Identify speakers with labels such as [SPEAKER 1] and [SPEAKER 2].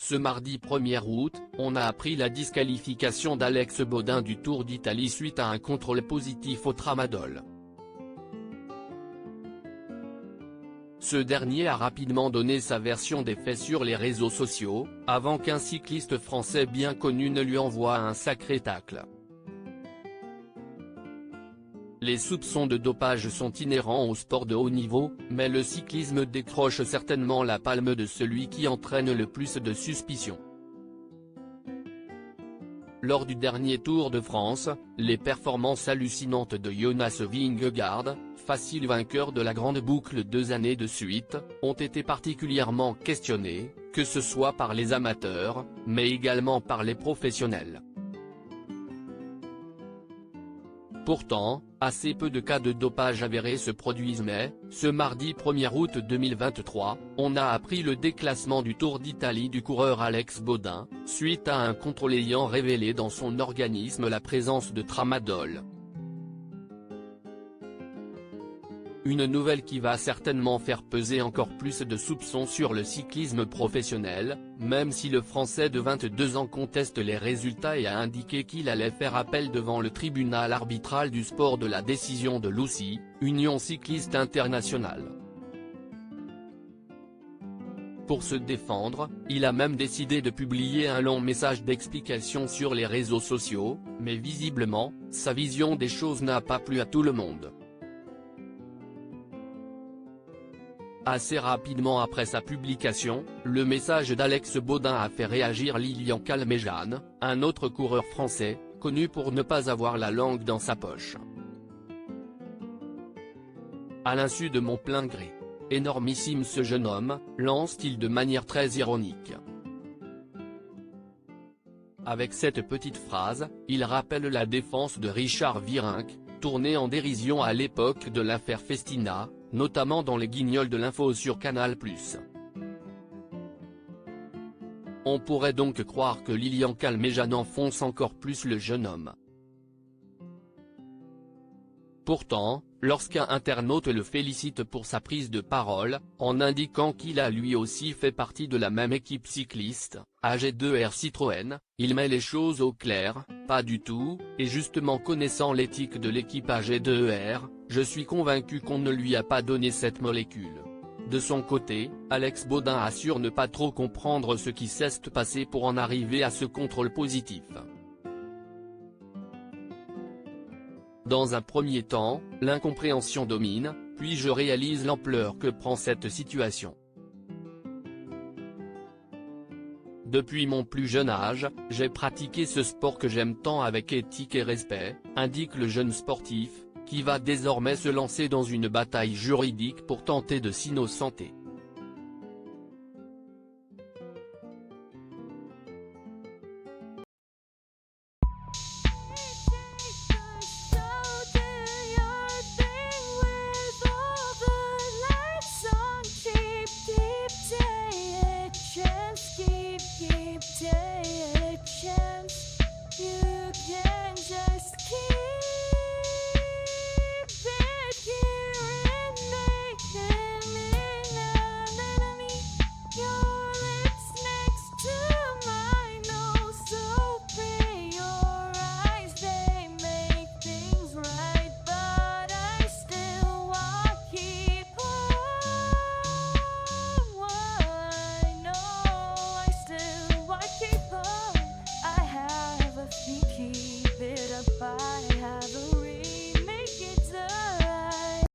[SPEAKER 1] Ce mardi 1er août, on a appris la disqualification d'Alex Baudin du Tour d'Italie suite à un contrôle positif au tramadol. Ce dernier a rapidement donné sa version des faits sur les réseaux sociaux, avant qu'un cycliste français bien connu ne lui envoie un sacré tacle. Les soupçons de dopage sont inhérents au sport de haut niveau, mais le cyclisme décroche certainement la palme de celui qui entraîne le plus de suspicions. Lors du dernier Tour de France, les performances hallucinantes de Jonas Vingegaard, facile vainqueur de la grande boucle 2 années de suite, ont été particulièrement questionnées, que ce soit par les amateurs, mais également par les professionnels. Pourtant, assez peu de cas de dopage avérés se produisent mais, ce mardi 1er août 2023, on a appris le déclassement du Tour d'Italie du coureur Alex Baudin, suite à un contrôle ayant révélé dans son organisme la présence de tramadol. Une nouvelle qui va certainement faire peser encore plus de soupçons sur le cyclisme professionnel, même si le Français de 22 ans conteste les résultats et a indiqué qu'il allait faire appel devant le tribunal arbitral du sport de la décision de l'UCI, Union cycliste internationale. Pour se défendre, il a même décidé de publier un long message d'explication sur les réseaux sociaux, mais visiblement, sa vision des choses n'a pas plu à tout le monde. Assez rapidement après sa publication, le message d'Alex Baudin a fait réagir Lilian Calmejane, un autre coureur français, connu pour ne pas avoir la langue dans sa poche. À l'insu de mon plein gré. Énormissime ce jeune homme, lance-t-il de manière très ironique. Avec cette petite phrase, il rappelle la défense de Richard Virenque, tournée en dérision à l'époque de l'affaire Festina, notamment dans les Guignols de l'info sur Canal+. On pourrait donc croire que Lilian Calmejane enfonce encore plus le jeune homme. Pourtant, lorsqu'un internaute le félicite pour sa prise de parole, en indiquant qu'il a lui aussi fait partie de la même équipe cycliste, AG2R Citroën, il met les choses au clair, pas du tout, et justement connaissant l'éthique de l'équipe AG2R, je suis convaincu qu'on ne lui a pas donné cette molécule. De son côté, Alex Baudin assure ne pas trop comprendre ce qui s'est passé pour en arriver à ce contrôle positif. Dans un premier temps, l'incompréhension domine, puis je réalise l'ampleur que prend cette situation. Depuis mon plus jeune âge, j'ai pratiqué ce sport que j'aime tant avec éthique et respect, indique le jeune sportif, qui va désormais se lancer dans une bataille juridique pour tenter de s'innocenter.
[SPEAKER 2] Keep it up, I have a